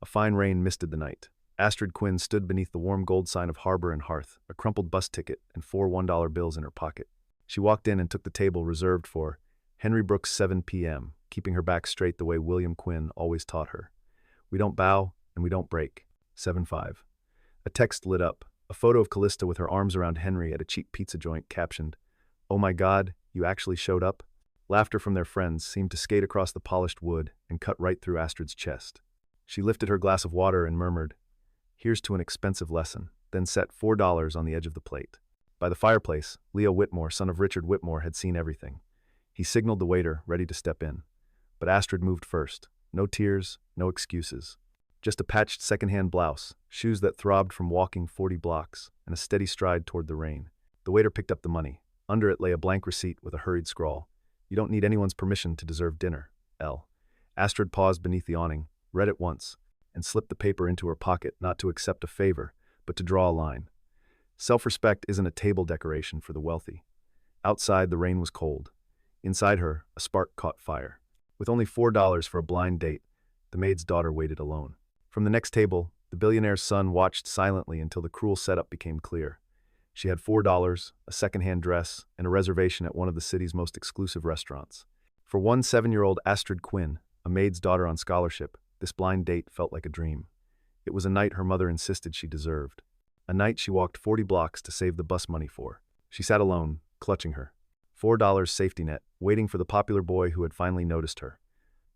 A fine rain misted the night. Astrid Quinn stood beneath the warm gold sign of Harbor and Hearth, a crumpled bus ticket and 4 $1 bills in her pocket. She walked in and took the table reserved for Henry Brooks 7 p.m., keeping her back straight the way William Quinn always taught her. We don't bow and we don't break. 7-5. A text lit up, a photo of Callista with her arms around Henry at a cheap pizza joint captioned, "Oh my God, you actually showed up?" Laughter from their friends seemed to skate across the polished wood and cut right through Astrid's chest. She lifted her glass of water and murmured, "Here's to an expensive lesson," then set $4 on the edge of the plate. By the fireplace, Leo Whitmore, son of Richard Whitmore, had seen everything. He signaled the waiter, ready to step in. But Astrid moved first. No tears, no excuses. Just a patched second-hand blouse, shoes that throbbed from walking 40 blocks, and a steady stride toward the rain. The waiter picked up the money. Under it lay a blank receipt with a hurried scrawl. "You don't need anyone's permission to deserve dinner, L." Astrid paused beneath the awning, read it once, and slipped the paper into her pocket, not to accept a favor, but to draw a line. Self-respect isn't a table decoration for the wealthy. Outside, the rain was cold. Inside her, a spark caught fire. With only $4 for a blind date, the maid's daughter waited alone. From the next table, the billionaire's son watched silently until the cruel setup became clear. She had $4, a second-hand dress, and a reservation at one of the city's most exclusive restaurants. For one 7-year-old Astrid Quinn, a maid's daughter on scholarship, this blind date felt like a dream. It was a night her mother insisted she deserved. A night she walked 40 blocks to save the bus money for. She sat alone, clutching her $4 safety net, waiting for the popular boy who had finally noticed her.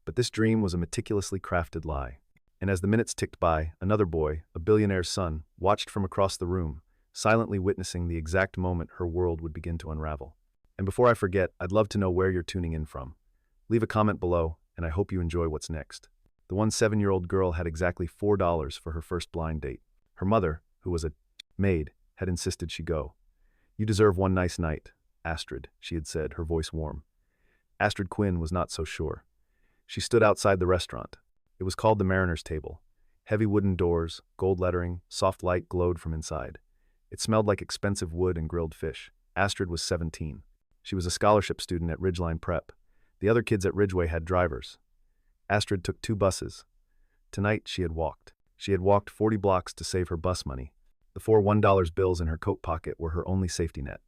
But this dream was a meticulously crafted lie. And as the minutes ticked by, another boy, a billionaire's son, watched from across the room, silently witnessing the exact moment her world would begin to unravel. And before I forget, I'd love to know where you're tuning in from. Leave a comment below, and I hope you enjoy what's next. The one 7-year-old girl had exactly $4 for her first blind date. Her mother, who was a maid, had insisted she go. "You deserve one nice night, Astrid," she had said, her voice warm. Astrid Quinn was not so sure. She stood outside the restaurant. It was called the Mariner's Table. Heavy wooden doors, gold lettering, soft light glowed from inside. It smelled like expensive wood and grilled fish. Astrid was 17. She was a scholarship student at Ridgeline Prep. The other kids at Ridgeway had drivers. Astrid took 2 buses. Tonight, she had walked. She had walked 40 blocks to save her bus money. The 4 $1 bills in her coat pocket were her only safety net.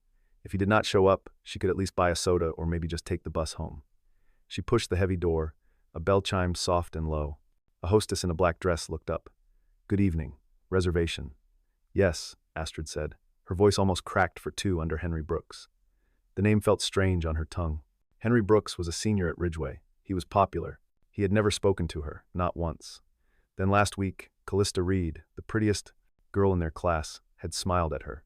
If he did not show up, she could at least buy a soda or maybe just take the bus home. She pushed the heavy door. A bell chimed soft and low. A hostess in a black dress looked up. "Good evening. Reservation." "Yes," Astrid said. Her voice almost cracked for 2 under Henry Brooks. The name felt strange on her tongue. Henry Brooks was a senior at Ridgeway. He was popular. He had never spoken to her, not once. Then last week, Callista Reed, the prettiest girl in their class, had smiled at her.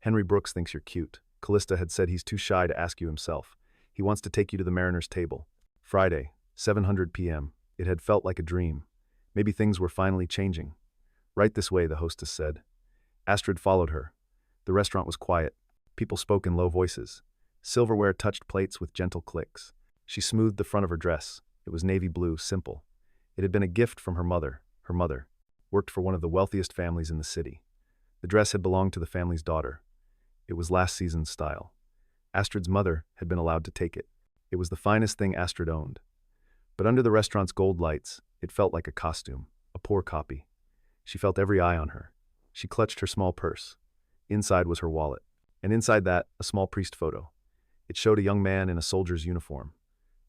"Henry Brooks thinks you're cute. Callista had said he's too shy to ask you himself. He wants to take you to the Mariner's Table." Friday, 7:00 p.m. It had felt like a dream. Maybe things were finally changing. "Right this way," the hostess said. Astrid followed her. The restaurant was quiet. People spoke in low voices. Silverware touched plates with gentle clicks. She smoothed the front of her dress. It was navy blue, simple. It had been a gift from her mother. Her mother worked for one of the wealthiest families in the city. The dress had belonged to the family's daughter. It was last season's style. Astrid's mother had been allowed to take it. It was the finest thing Astrid owned. But under the restaurant's gold lights, it felt like a costume, a poor copy. She felt every eye on her. She clutched her small purse. Inside was her wallet, and inside that, a small priest photo. It showed a young man in a soldier's uniform.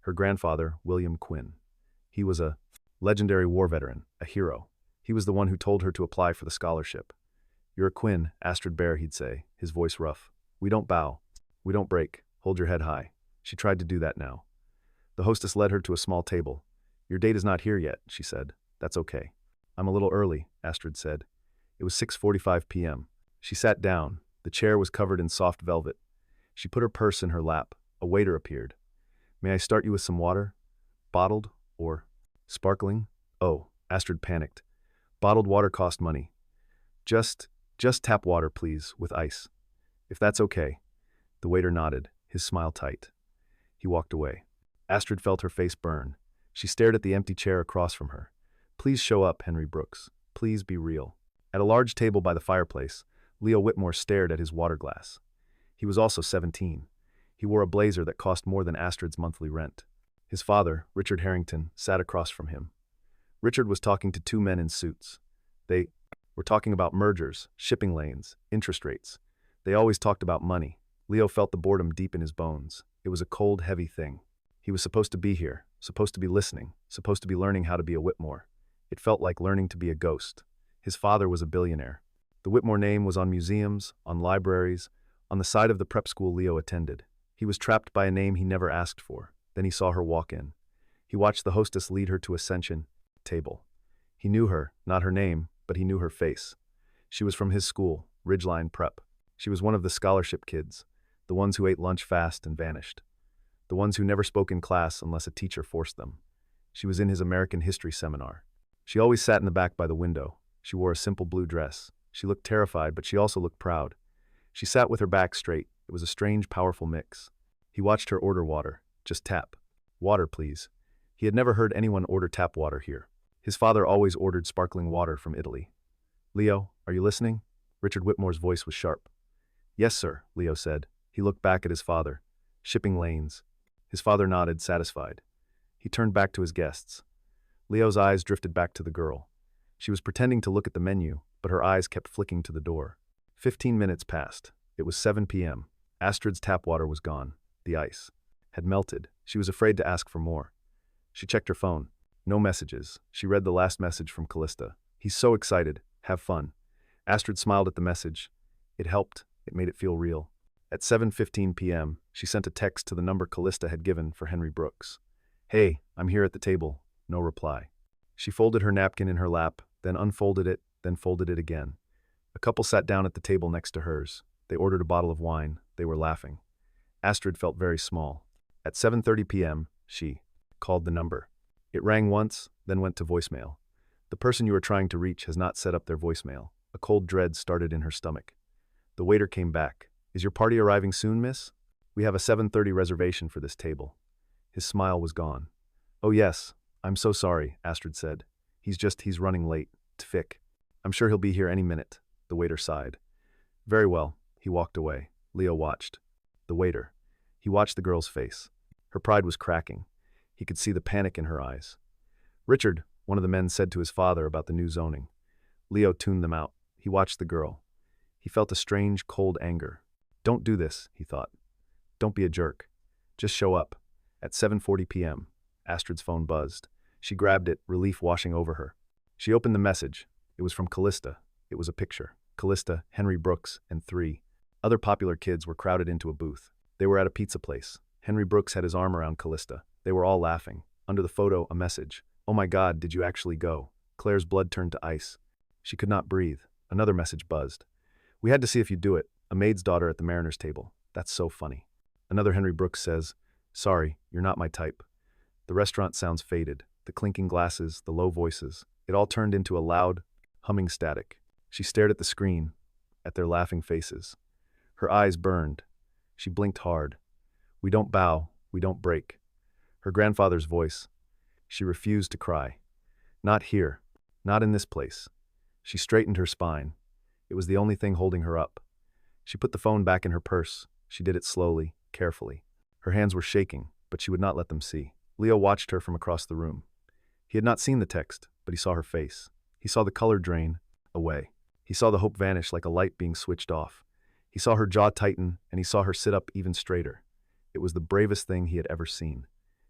Her grandfather, William Quinn. He was a legendary war veteran, a hero. He was the one who told her to apply for the scholarship. "You're a Quinn, Astrid Bear," he'd say, his voice rough. "We don't bow. We don't break. Hold your head high." She tried to do that now. The hostess led her to a small table. "Your date is not here yet," she said. "That's okay." "I'm a little early," Astrid said. It was 6:45 p.m. She sat down. The chair was covered in soft velvet. She put her purse in her lap. A waiter appeared. "May I start you with some water? Bottled or sparkling?" "Oh," Astrid panicked. "Bottled water cost money. Just tap water, please, with ice." "If that's okay." The waiter nodded, his smile tight. He walked away. Astrid felt her face burn. She stared at the empty chair across from her. "Please show up, Henry Brooks. Please be real." At a large table by the fireplace, Leo Whitmore stared at his water glass. He was also 17. He wore a blazer that cost more than Astrid's monthly rent. His father, Richard Harrington, sat across from him. Richard was talking to two men in suits. They were talking about mergers, shipping lanes, interest rates. They always talked about money. Leo felt the boredom deep in his bones. It was a cold, heavy thing. He was supposed to be here, supposed to be listening, supposed to be learning how to be a Whitmore. It felt like learning to be a ghost. His father was a billionaire. The Whitmore name was on museums, on libraries, on the side of the prep school Leo attended. He was trapped by a name he never asked for. Then he saw her walk in. He watched the hostess lead her to Ascension table. He knew her, not her name, but he knew her face. She was from his school, Ridgeline Prep. She was one of the scholarship kids, the ones who ate lunch fast and vanished. The ones who never spoke in class unless a teacher forced them. She was in his American history seminar. She always sat in the back by the window. She wore a simple blue dress. She looked terrified, but she also looked proud. She sat with her back straight. It was a strange, powerful mix. He watched her order water. Just tap. Water, please. He had never heard anyone order tap water here. His father always ordered sparkling water from Italy. Leo, are you listening? Richard Whitmore's voice was sharp. Yes, sir, Leo said. He looked back at his father. Shipping lanes. His father nodded, satisfied. He turned back to his guests. Leo's eyes drifted back to the girl. She was pretending to look at the menu, but her eyes kept flicking to the door. 15 minutes passed. It was 7 p.m. Astrid's tap water was gone. The ice had melted. She was afraid to ask for more. She checked her phone. No messages. She read the last message from Callista. He's so excited. Have fun. Astrid smiled at the message. It helped. It made it feel real. At 7:15 p.m., she sent a text to the number Callista had given for Henry Brooks. Hey, I'm here at the table. No reply. She folded her napkin in her lap, then unfolded it, then folded it again. A couple sat down at the table next to hers. They ordered a bottle of wine. They were laughing. Astrid felt very small. At 7:30 p.m., she called the number. It rang once, then went to voicemail. The person you are trying to reach has not set up their voicemail. A cold dread started in her stomach. The waiter came back. Is your party arriving soon, miss? We have a 7:30 reservation for this table. His smile was gone. Oh yes, I'm so sorry, Astrid said. He's running late. Tfik. I'm sure he'll be here any minute. The waiter sighed. Very well. He walked away. Leo watched. The waiter. He watched the girl's face. Her pride was cracking. He could see the panic in her eyes. Richard, one of the men said to his father about the new zoning. Leo tuned them out. He watched the girl. He felt a strange, cold anger. Don't do this, he thought. Don't be a jerk. Just show up. At 7:40 p.m., Astrid's phone buzzed. She grabbed it, relief washing over her. She opened the message. It was from Callista. It was a picture. Callista, Henry Brooks, and 3 other popular kids were crowded into a booth. They were at a pizza place. Henry Brooks had his arm around Callista. They were all laughing. Under the photo, a message. Oh my God, did you actually go? Claire's blood turned to ice. She could not breathe. Another message buzzed. We had to see if you'd do it. A maid's daughter at the Mariners table. That's so funny. Another Henry Brooks says, sorry, you're not my type. The restaurant sounds faded. The clinking glasses, the low voices. It all turned into a loud, humming static. She stared at the screen, at their laughing faces. Her eyes burned. She blinked hard. We don't bow, we don't break. Her grandfather's voice. She refused to cry. Not here. Not in this place. She straightened her spine. It was the only thing holding her up. She put the phone back in her purse. She did it slowly, carefully. Her hands were shaking, but she would not let them see. Leo watched her from across the room. He had not seen the text, but he saw her face. He saw the color drain away. He saw the hope vanish like a light being switched off. He saw her jaw tighten, and he saw her sit up even straighter. It was the bravest thing he had ever seen.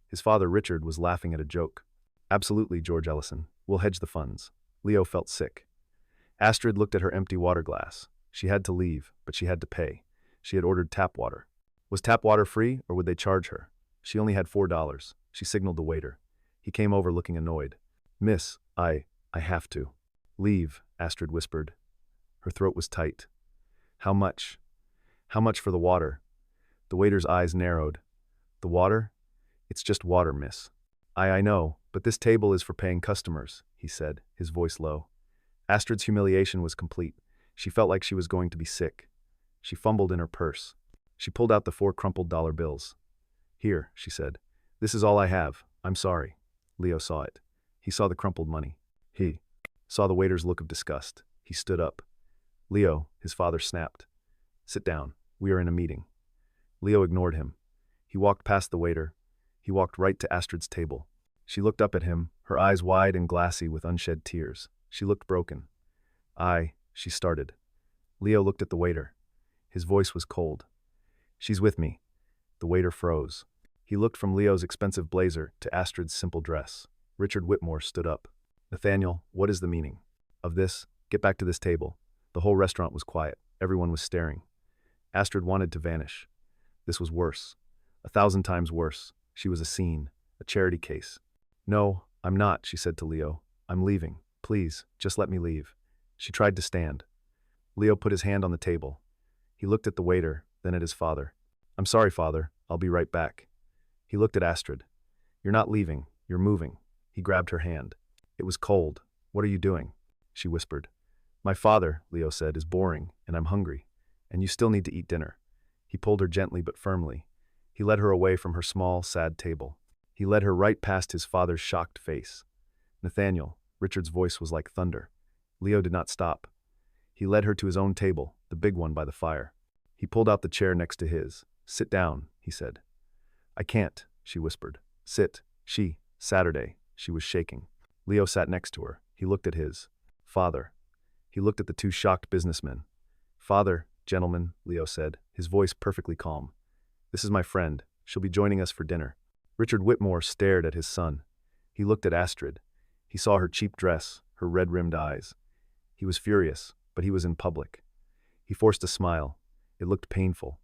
His father, Richard, was laughing at a joke. Absolutely, George Ellison. We'll hedge the funds. Leo felt sick. Astrid looked at her empty water glass. She had to leave, but she had to pay. She had ordered tap water. Was tap water free, or would they charge her? She only had $4. She signaled the waiter. He came over looking annoyed. Miss, I have to. Leave, Astrid whispered. Her throat was tight. How much? How much for the water? The waiter's eyes narrowed. The water? It's just water, miss. I know, but this table is for paying customers, he said, his voice low. Astrid's humiliation was complete. She felt like she was going to be sick. She fumbled in her purse. She pulled out the 4 crumpled dollar bills. Here, she said. This is all I have. I'm sorry. Leo saw it. He saw the crumpled money. He saw the waiter's look of disgust. He stood up. Leo, his father snapped. Sit down. We are in a meeting. Leo ignored him. He walked past the waiter. He walked right to Astrid's table. She looked up at him, her eyes wide and glassy with unshed tears. She looked broken. She started. Leo looked at the waiter. His voice was cold. She's with me. The waiter froze. He looked from Leo's expensive blazer to Astrid's simple dress. Richard Whitmore stood up. Nathaniel, what is the meaning of this? Get back to this table. The whole restaurant was quiet. Everyone was staring. Astrid wanted to vanish. This was worse. 1,000 times worse. She was a scene, a charity case. No, I'm not, she said to Leo. I'm leaving. Please, just let me leave. She tried to stand. Leo put his hand on the table. He looked at the waiter, then at his father. I'm sorry, father. I'll be right back. He looked at Astrid. You're not leaving. You're moving. He grabbed her hand. It was cold. What are you doing? She whispered. My father, Leo said, is boring, and I'm hungry. And you still need to eat dinner. He pulled her gently but firmly. He led her away from her small, sad table. He led her right past his father's shocked face. Nathaniel, Richard's voice was like thunder. Leo did not stop. He led her to his own table, the big one by the fire. He pulled out the chair next to his. Sit down, he said. I can't, she whispered. Sit. Saturday. She was shaking. Leo sat next to her. He looked at his father. He looked at the two shocked businessmen. Father, gentlemen, Leo said, his voice perfectly calm. This is my friend. She'll be joining us for dinner. Richard Whitmore stared at his son. He looked at Astrid. He saw her cheap dress, her red-rimmed eyes. He was furious, but he was in public. He forced a smile. It looked painful.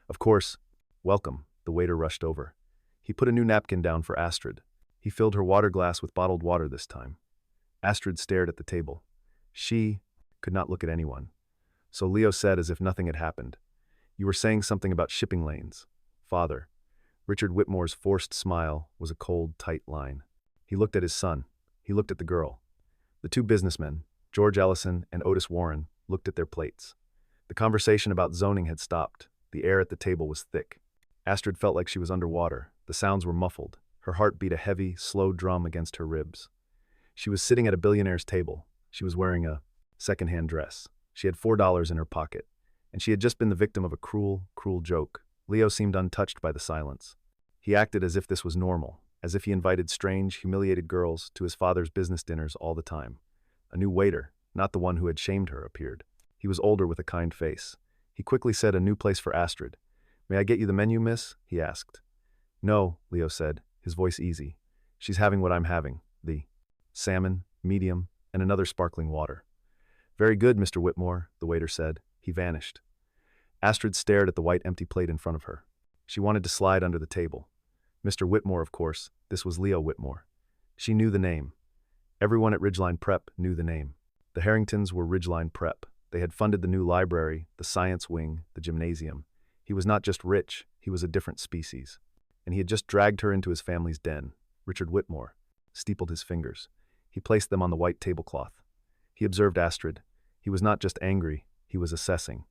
Of course, welcome, the waiter rushed over. He put a new napkin down for Astrid. He filled her water glass with bottled water this time. Astrid stared at the table. She could not look at anyone. So Leo said as if nothing had happened. You were saying something about shipping lanes. Father. Richard Whitmore's forced smile was a cold, tight line. He looked at his son. He looked at the girl. The two businessmen, George Ellison and Otis Warren, looked at their plates. The conversation about zoning had stopped. The air at the table was thick. Astrid felt like she was underwater. The sounds were muffled. Her heart beat a heavy, slow drum against her ribs. She was sitting at a billionaire's table. She was wearing a second-hand dress. She had $4 in her pocket, and she had just been the victim of a cruel, cruel joke. Leo seemed untouched by the silence. He acted as if this was normal, as if he invited strange, humiliated girls to his father's business dinners all the time. A new waiter, not the one who had shamed her, appeared. He was older with a kind face. He quickly said a new place for Astrid. May I get you the menu, miss? He asked. No, Leo said, his voice easy. She's having what I'm having, the salmon, medium, and another sparkling water. Very good, Mr. Whitmore, the waiter said. He vanished. Astrid stared at the white empty plate in front of her. She wanted to slide under the table. Mr. Whitmore, of course, this was Leo Whitmore. She knew the name. Everyone at Ridgeline Prep knew the name. The Harringtons were Ridgeline Prep. They had funded the new library, the science wing, the gymnasium. He was not just rich, he was a different species. And he had just dragged her into his family's den. Richard Whitmore steepled his fingers. He placed them on the white tablecloth. He observed Astrid. He was not just angry, he was assessing.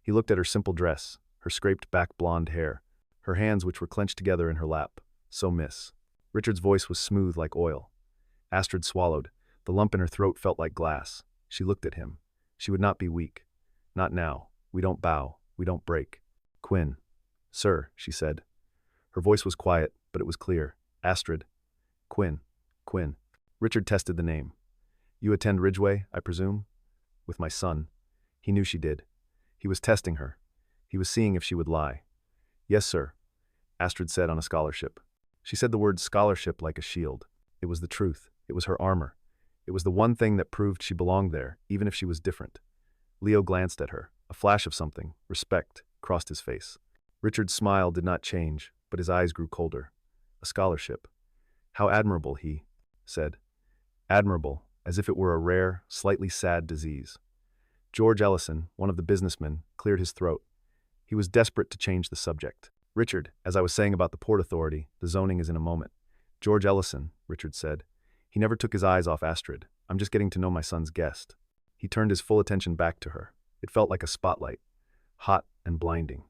He looked at her simple dress, her scraped back blonde hair, her hands which were clenched together in her lap. So miss. Richard's voice was smooth like oil. Astrid swallowed. The lump in her throat felt like glass. She looked at him. She would not be weak. Not now. We don't bow. We don't break. Quinn. Sir, she said. Her voice was quiet, but it was clear. Astrid. Quinn. Quinn. Richard tested the name. You attend Ridgeway, I presume? With my son. He knew she did. He was testing her. He was seeing if she would lie. Yes, sir, Astrid said on a scholarship. She said the word scholarship like a shield. It was the truth. It was her armor. It was the one thing that proved she belonged there, even if she was different. Leo glanced at her. A flash of something, respect, crossed his face. Richard's smile did not change, but his eyes grew colder. A scholarship. How admirable, he said. Admirable, as if it were a rare, slightly sad disease. George Ellison, one of the businessmen, cleared his throat. He was desperate to change the subject. Richard, as I was saying about the Port Authority, the zoning is in a moment. George Ellison, Richard said. He never took his eyes off Astrid. I'm just getting to know my son's guest. He turned his full attention back to her. It felt like a spotlight, hot and blinding.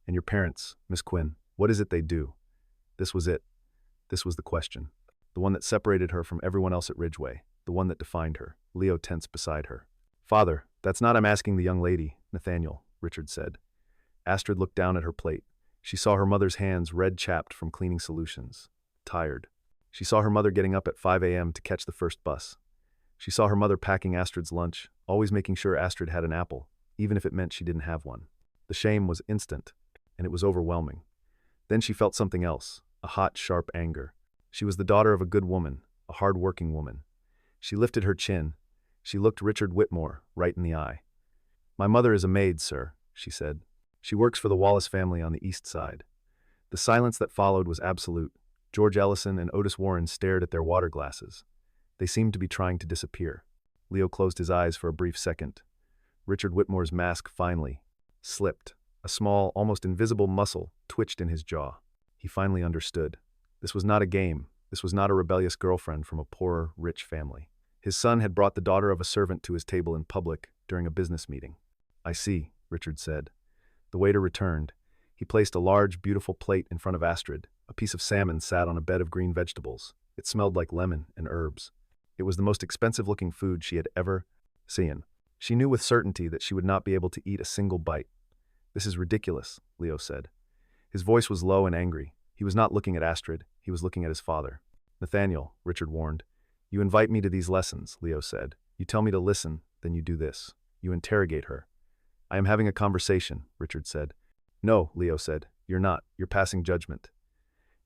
And your parents, Miss Quinn, what is it they do? This was it. This was the question. The one that separated her from everyone else at Ridgeway. The one that defined her. Leo tensed beside her. Father, that's not I'm asking the young lady, Nathaniel, Richard said. Astrid looked down at her plate. She saw her mother's hands red-chapped from cleaning solutions. Tired. She saw her mother getting up at 5 a.m. to catch the first bus. She saw her mother packing Astrid's lunch, always making sure Astrid had an apple, even if it meant she didn't have one. The shame was instant, and it was overwhelming. Then she felt something else, a hot, sharp anger. She was the daughter of a good woman, a hard-working woman. She lifted her chin. She looked Richard Whitmore right in the eye. "My mother is a maid, sir," she said. "She works for the Wallace family on the East Side." The silence that followed was absolute. George Ellison and Otis Warren stared at their water glasses. They seemed to be trying to disappear. Leo closed his eyes for a brief second. Richard Whitmore's mask finally slipped. A small, almost invisible muscle twitched in his jaw. He finally understood. This was not a game. This was not a rebellious girlfriend from a poorer, rich family. His son had brought the daughter of a servant to his table in public during a business meeting. "I see," Richard said. The waiter returned. He placed a large, beautiful plate in front of Astrid. A piece of salmon sat on a bed of green vegetables. It smelled like lemon and herbs. It was the most expensive-looking food she had ever seen. She knew with certainty that she would not be able to eat a single bite. "This is ridiculous," Leo said. His voice was low and angry. He was not looking at Astrid. He was looking at his father. "Nathaniel," Richard warned. "You invite me to these lessons," Leo said. "You tell me to listen, then you do this. You interrogate her." "I am having a conversation," Richard said. "No," Leo said. "You're not. You're passing judgment."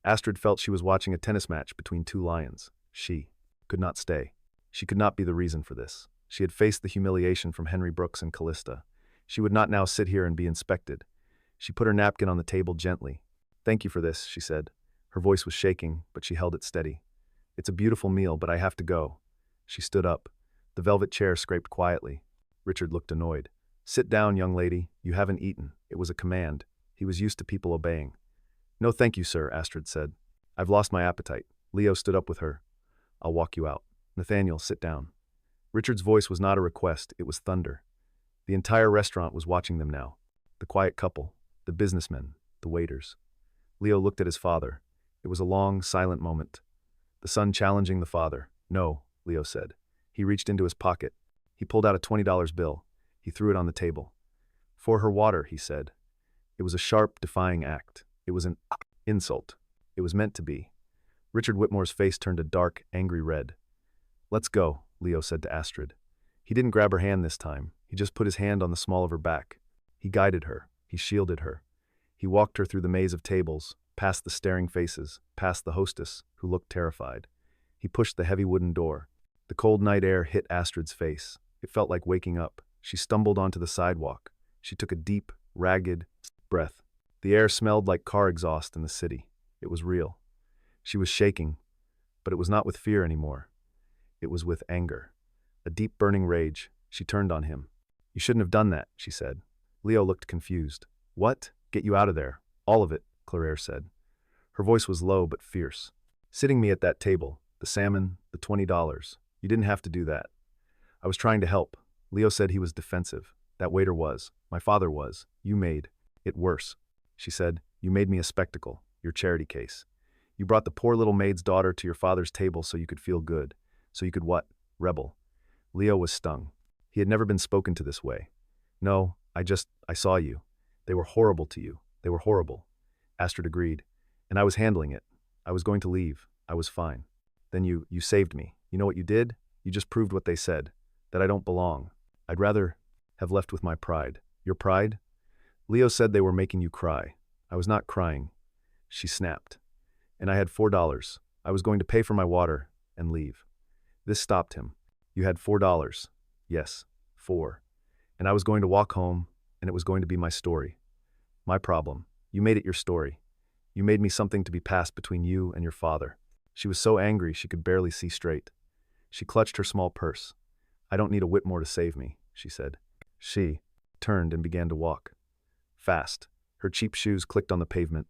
Astrid felt she was watching a tennis match between two lions. She could not stay. She could not be the reason for this. She had faced the humiliation from Henry Brooks and Callista. She would not now sit here and be inspected. She put her napkin on the table gently. "Thank you for this," she said. Her voice was shaking, but she held it steady. "It's a beautiful meal, but I have to go." She stood up. The velvet chair scraped quietly. Richard looked annoyed. "Sit down, young lady. You haven't eaten." It was a command. He was used to people obeying. "No thank you, sir," Astrid said. "I've lost my appetite." Leo stood up with her. "I'll walk you out." "Nathaniel, sit down." Richard's voice was not a request, it was thunder. The entire restaurant was watching them now. The quiet couple, the businessmen, the waiters. Leo looked at his father. It was a long, silent moment. The son challenging the father. "No," Leo said. He reached into his pocket. He pulled out a $20 bill. He threw it on the table. "For her water," he said. It was a sharp, defying act. It was an insult. It was meant to be. Richard Whitmore's face turned a dark, angry red. "Let's go," Leo said to Astrid. He didn't grab her hand this time. He just put his hand on the small of her back. He guided her. He shielded her. He walked her through the maze of tables, past the staring faces, past the hostess, who looked terrified. He pushed the heavy wooden door. The cold night air hit Astrid's face. It felt like waking up. She stumbled onto the sidewalk. She took a deep, ragged breath. The air smelled like car exhaust in the city. It was real. She was shaking, but it was not with fear anymore. It was with anger. A deep burning rage. She turned on him. "You shouldn't have done that," she said. Leo looked confused. "What? Get you out of there. All of it," Claire said. Her voice was low but fierce. "Sitting me at that table, the salmon, the $20. You didn't have to do that." "I was trying to help." Leo said he was defensive. "That waiter was. My father was. You made it worse." She said, "You made me a spectacle, your charity case. You brought the poor little maid's daughter to your father's table so you could feel good. So you could what? Rebel." Leo was stung. He had never been spoken to this way. "No, I saw you. They were horrible to you. They were horrible." Astrid agreed. "And I was handling it. I was going to leave. I was fine. Then you saved me. You know what you did? You just proved what they said, that I don't belong. I'd rather have left with my pride." "Your pride?" "Leo said they were making you cry." "I was not crying." She snapped. "And I had $4. I was going to pay for my water and leave." This stopped him. "You had $4. Yes, 4. And I was going to walk home, and it was going to be my story. My problem. You made it your story. You made me something to be passed between you and your father." She was so angry she could barely see straight. She clutched her small purse. "I don't need a Whitmore to save me," she said. She turned and began to walk. Fast. Her cheap shoes clicked on the pavement.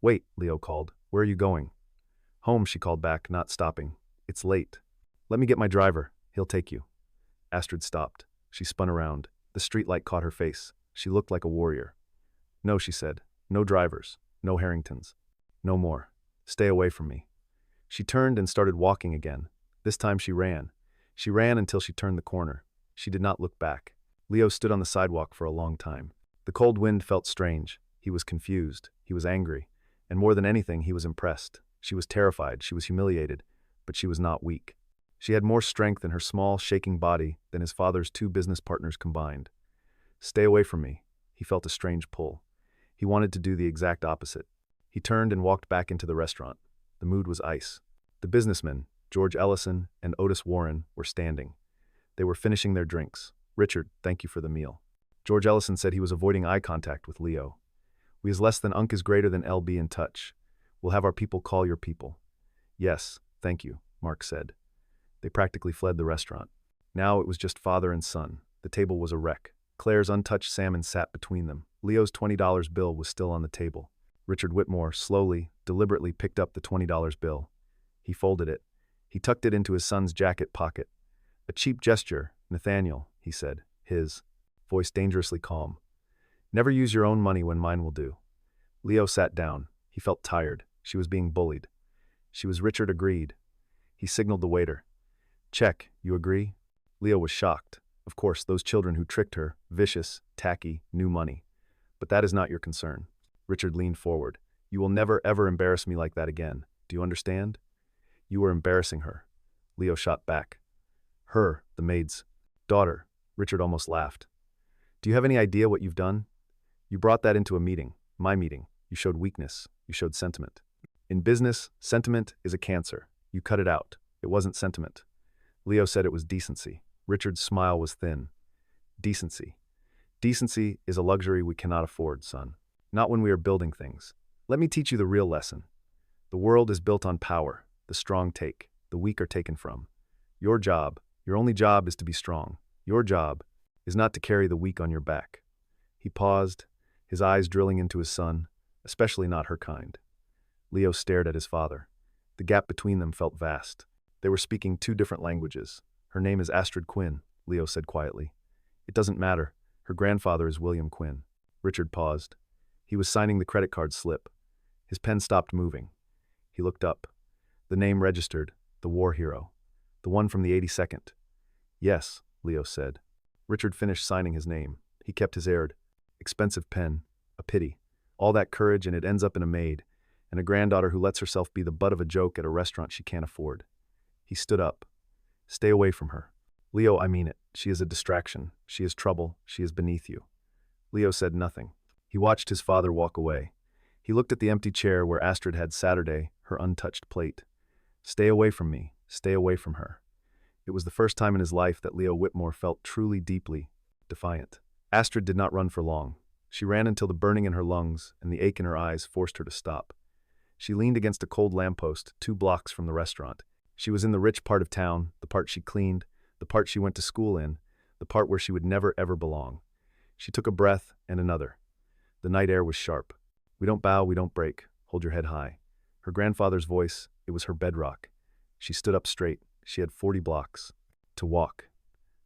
"Wait," Leo called. "Where are you going?" "Home," she called back, not stopping. "It's late." "Let me get my driver. He'll take you." Astrid stopped. She spun around. The streetlight caught her face. She looked like a warrior. "No," she said. "No drivers. No Harringtons. No more. Stay away from me." She turned and started walking again. This time she ran. She ran until she turned the corner. She did not look back. Leo stood on the sidewalk for a long time. The cold wind felt strange. He was confused. He was angry. And more than anything, he was impressed. She was terrified, she was humiliated, but she was not weak. She had more strength in her small, shaking body than his father's two business partners combined. Stay away from me. He felt a strange pull. He wanted to do the exact opposite. He turned and walked back into the restaurant. The mood was ice. The businessmen, George Ellison and Otis Warren, were standing. They were finishing their drinks. "Richard, thank you for the meal." George Ellison said he was avoiding eye contact with Leo. "We is less than Unk is greater than LB in touch. We'll have our people call your people." "Yes, thank you," Mark said. They practically fled the restaurant. Now it was just father and son. The table was a wreck. Claire's untouched salmon sat between them. Leo's $20 bill was still on the table. Richard Whitmore slowly, deliberately picked up the $20 bill. He folded it. He tucked it into his son's jacket pocket. "A cheap gesture, Nathaniel," he said, his voice dangerously calm. "Never use your own money when mine will do." Leo sat down. He felt tired. She was being bullied. Richard agreed. He signaled the waiter. "Check, you agree?" Leo was shocked. Of course, those children who tricked her, vicious, tacky, knew money. "But that is not your concern." Richard leaned forward. "You will never ever embarrass me like that again. Do you understand?" "You were embarrassing her." Leo shot back. "Her, the maid's daughter." Richard almost laughed. "Do you have any idea what you've done? You brought that into a meeting, my meeting. You showed weakness. You showed sentiment. In business, sentiment is a cancer. You cut it out. It wasn't sentiment." Leo said it was decency. Richard's smile was thin. "Decency. Decency is a luxury we cannot afford, son. Not when we are building things. Let me teach you the real lesson. The world is built on power. The strong take. The weak are taken from. Your job, your only job, is to be strong. Your job is not to carry the weak on your back." He paused, his eyes drilling into his son, especially not her kind. Leo stared at his father. The gap between them felt vast. They were speaking two different languages. "Her name is Astrid Quinn," Leo said quietly. "It doesn't matter. Her grandfather is William Quinn." Richard paused. He was signing the credit card slip. His pen stopped moving. He looked up. The name registered, the war hero. The one from the 82nd. "Yes," Leo said. Richard finished signing his name. He kept his air. "Expensive pen. A pity. All that courage and it ends up in a maid, and a granddaughter who lets herself be the butt of a joke at a restaurant she can't afford." He stood up. "Stay away from her. Leo, I mean it. She is a distraction. She is trouble. She is beneath you." Leo said nothing. He watched his father walk away. He looked at the empty chair where Astrid had Saturday, her untouched plate. "Stay away from me. Stay away from her." It was the first time in his life that Leo Whitmore felt truly, deeply defiant. Astrid did not run for long. She ran until the burning in her lungs and the ache in her eyes forced her to stop. She leaned against a cold lamppost 2 blocks from the restaurant. She was in the rich part of town, the part she cleaned, the part she went to school in, the part where she would never ever belong. She took a breath and another. The night air was sharp. "We don't bow, we don't break. Hold your head high." Her grandfather's voice, it was her bedrock. She stood up straight. She had 40 blocks to walk.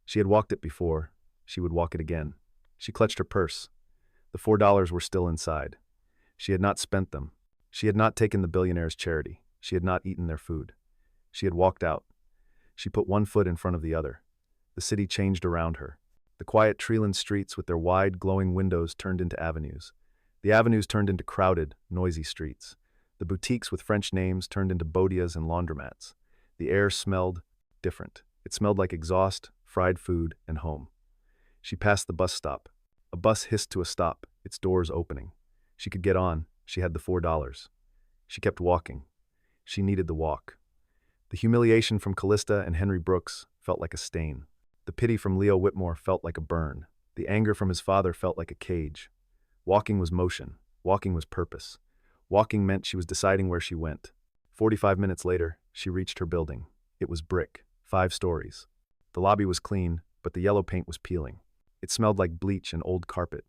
She had walked it before. She would walk it again. She clutched her purse. The $4 were still inside. She had not spent them. She had not taken the billionaire's charity. She had not eaten their food. She had walked out. She put one foot in front of the other. The city changed around her. The quiet tree-lined streets with their wide, glowing windows turned into avenues. The avenues turned into crowded, noisy streets. The boutiques with French names turned into bodegas and laundromats. The air smelled different. It smelled like exhaust, fried food, and home. She passed the bus stop. A bus hissed to a stop, its doors opening. She could get on. She had the $4. She kept walking. She needed the walk. The humiliation from Callista and Henry Brooks felt like a stain. The pity from Leo Whitmore felt like a burn. The anger from his father felt like a cage. Walking was motion. Walking was purpose. Walking meant she was deciding where she went. 45 minutes later, she reached her building. It was brick, 5 stories. The lobby was clean, but the yellow paint was peeling. It smelled like bleach and old carpet.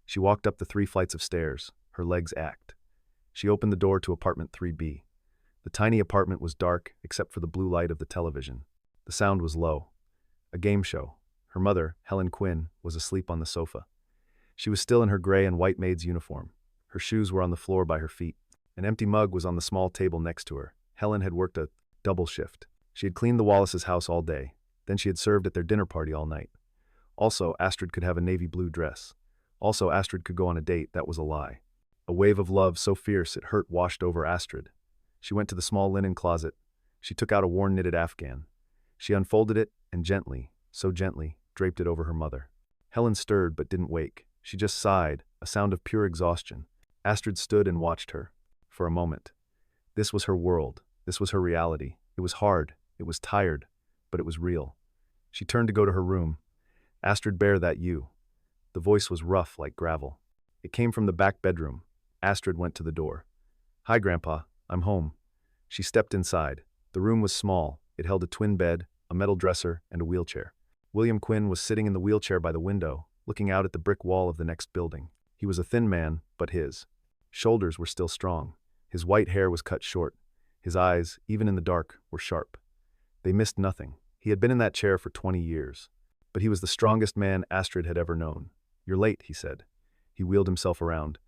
She walked up the 3 flights of stairs. Her legs ached. She opened the door to apartment 3B. The tiny apartment was dark except for the blue light of the television. The sound was low. A game show. Her mother, Helen Quinn, was asleep on the sofa. She was still in her gray and white maid's uniform. Her shoes were on the floor by her feet. An empty mug was on the small table next to her. Helen had worked a double shift. She had cleaned the Wallace's house all day. Then she had served at their dinner party all night. Also, Astrid could have a navy blue dress. Also, Astrid could go on a date. That was a lie. A wave of love so fierce it hurt washed over Astrid. She went to the small linen closet. She took out a worn knitted afghan. She unfolded it and gently, so gently, draped it over her mother. Helen stirred but didn't wake. She just sighed, a sound of pure exhaustion. Astrid stood and watched her. For a moment. This was her world. This was her reality. It was hard. It was tired. But it was real. She turned to go to her room. Astrid, bear that you. The voice was rough like gravel. It came from the back bedroom. Astrid went to the door. Hi, Grandpa. I'm home. She stepped inside. The room was small. It held a twin bed, a metal dresser, and a wheelchair. William Quinn was sitting in the wheelchair by the window, looking out at the brick wall of the next building. He was a thin man, but his shoulders were still strong. His white hair was cut short. His eyes, even in the dark, were sharp. They missed nothing. He had been in that chair for 20 years. But he was the strongest man Astrid had ever known. You're late, he said. He wheeled himself around.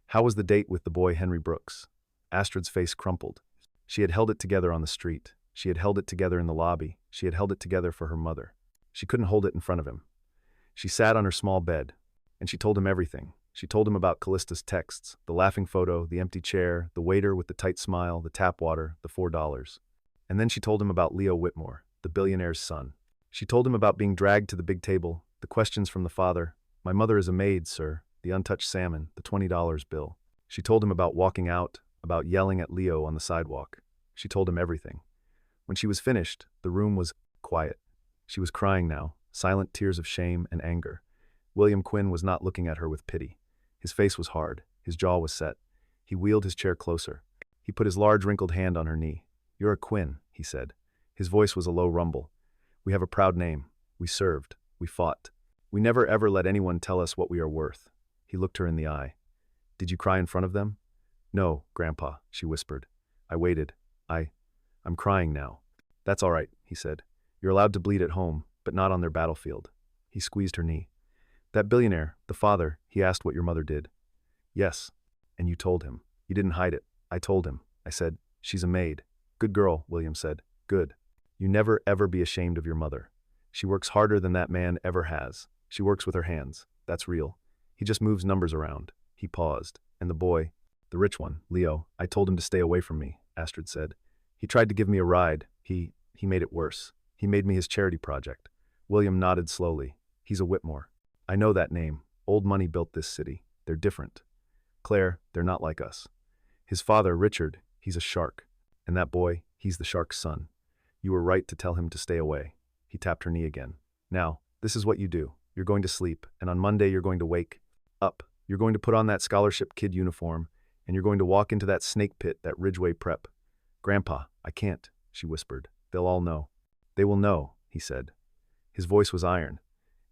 How was the date with the boy Henry Brooks? Astrid's face crumpled. She had held it together on the street. She had held it together in the lobby. She had held it together for her mother. She couldn't hold it in front of him. She sat on her small bed, and she told him everything. She told him about Callista's texts, the laughing photo, the empty chair, the waiter with the tight smile, the tap water, the $4. And then she told him about Leo Whitmore, the billionaire's son. She told him about being dragged to the big table, the questions from the father. My mother is a maid, sir. The untouched salmon, the $20 bill. She told him about walking out, about yelling at Leo on the sidewalk. She told him everything. When she was finished, the room was quiet. She was crying now, silent tears of shame and anger. William Quinn was not looking at her with pity. His face was hard. His jaw was set. He wheeled his chair closer. He put his large wrinkled hand on her knee. You're a Quinn, he said. His voice was a low rumble. We have a proud name. We served. We fought. We never ever let anyone tell us what we are worth. He looked her in the eye. Did you cry in front of them? No, Grandpa, she whispered. I waited. I'm crying now. That's all right, he said. You're allowed to bleed at home, but not on their battlefield. He squeezed her knee. That billionaire, the father, he asked what your mother did. Yes. And you told him. You didn't hide it. I told him. I said, she's a maid. Good girl, William said. Good. You never ever be ashamed of your mother. She works harder than that man ever has. She works with her hands. That's real. He just moves numbers around. He paused. And the boy, the rich one, Leo, I told him to stay away from me, Astrid said. He tried to give me a ride. He made it worse. He made me his charity project. William nodded slowly. He's a Whitmore. I know that name. Old money built this city. They're different. Claire, they're not like us. His father, Richard, he's a shark. And that boy, he's the shark's son. You were right to tell him to stay away. He tapped her knee again. Now, this is what you do. You're going to sleep, and on Monday you're going to wake up. You're going to put on that scholarship kid uniform, and you're going to walk into that snake pit, that Ridgeway prep. Grandpa, I can't, she whispered. They'll all know. They will know, he said. His voice was iron.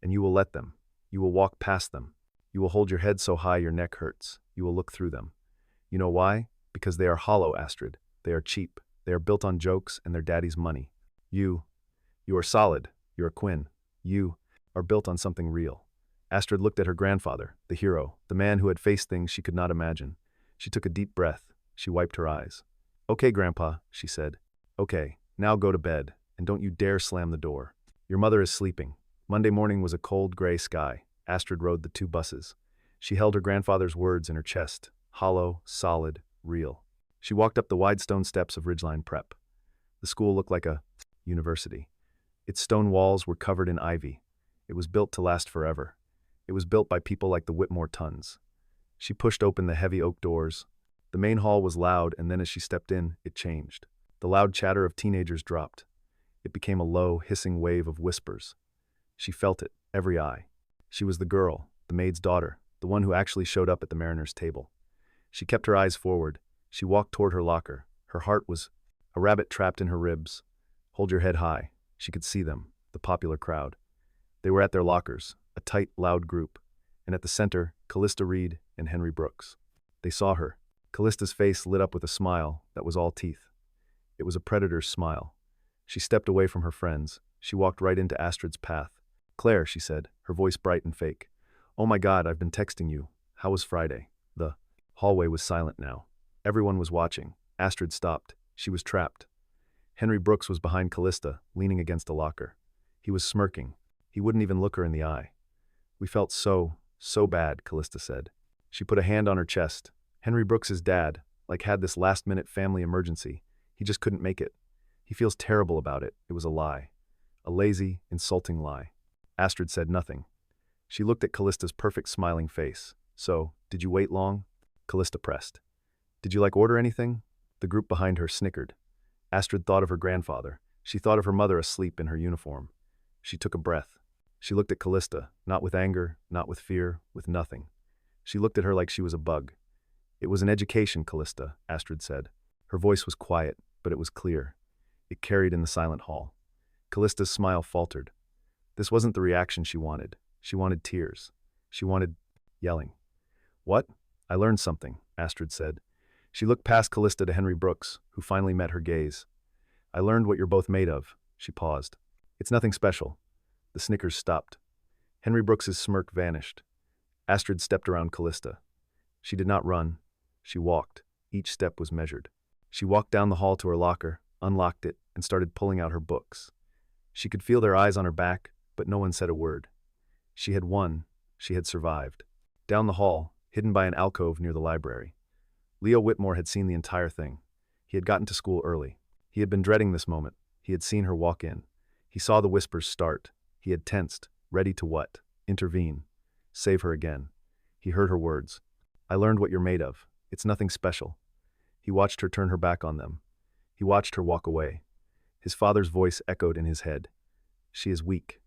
And you will let them. You will walk past them. You will hold your head so high your neck hurts. You will look through them. You know why? Because they are hollow, Astrid. They are cheap. They are built on jokes and their daddy's money. You are solid. You're a Quinn. You are built on something real. Astrid looked at her grandfather, the hero, the man who had faced things she could not imagine. She took a deep breath. She wiped her eyes. Okay, Grandpa, she said. Okay, now go to bed, and don't you dare slam the door. Your mother is sleeping. Monday morning was a cold, gray sky. Astrid rode the 2 buses. She held her grandfather's words in her chest, hollow, solid, real. She walked up the wide stone steps of Ridgeline Prep. The school looked like a university. Its stone walls were covered in ivy. It was built to last forever. It was built by people like the Whitmore Tons. She pushed open the heavy oak doors. The main hall was loud, and then as she stepped in, it changed. The loud chatter of teenagers dropped. It became a low, hissing wave of whispers. She felt it, every eye. She was the girl, the maid's daughter, the one who actually showed up at the mariner's table. She kept her eyes forward. She walked toward her locker. Her heart was a rabbit trapped in her ribs. Hold your head high. She could see them, the popular crowd. They were at their lockers, a tight, loud group. And at the center, Callista Reed and Henry Brooks. They saw her. Callista's face lit up with a smile that was all teeth. It was a predator's smile. She stepped away from her friends. She walked right into Astrid's path. Claire, she said, her voice bright and fake. Oh my God, I've been texting you. How was Friday? The hallway was silent now. Everyone was watching. Astrid stopped. She was trapped. Henry Brooks was behind Callista, leaning against a locker. He was smirking. He wouldn't even look her in the eye. We felt so bad, Callista said. She put a hand on her chest. Henry Brooks's dad, like had this last-minute family emergency. He just couldn't make it. He feels terrible about it. It was a lie. A lazy, insulting lie. Astrid said nothing. She looked at Callista's perfect smiling face. So, did you wait long? Callista pressed. Did you order anything? The group behind her snickered. Astrid thought of her grandfather. She thought of her mother asleep in her uniform. She took a breath. She looked at Callista, not with anger, not with fear, with nothing. She looked at her like she was a bug. It was an education, Callista, Astrid said. Her voice was quiet, but it was clear. It carried in the silent hall. Callista's smile faltered. This wasn't the reaction she wanted. She wanted tears. She wanted yelling. What? I learned something, Astrid said. She looked past Callista to Henry Brooks, who finally met her gaze. I learned what you're both made of. She paused. It's nothing special. The snickers stopped. Henry Brooks's smirk vanished. Astrid stepped around Callista. She did not run. She walked. Each step was measured. She walked down the hall to her locker, unlocked it, and started pulling out her books. She could feel their eyes on her back, but no one said a word. She had won. She had survived. Down the hall, hidden by an alcove near the library. Leo Whitmore had seen the entire thing. He had gotten to school early. He had been dreading this moment. He had seen her walk in. He saw the whispers start. He had tensed, ready to what? Intervene. Save her again. He heard her words. I learned what you're made of. It's nothing special. He watched her turn her back on them. He watched her walk away. His father's voice echoed in his head. She is weak.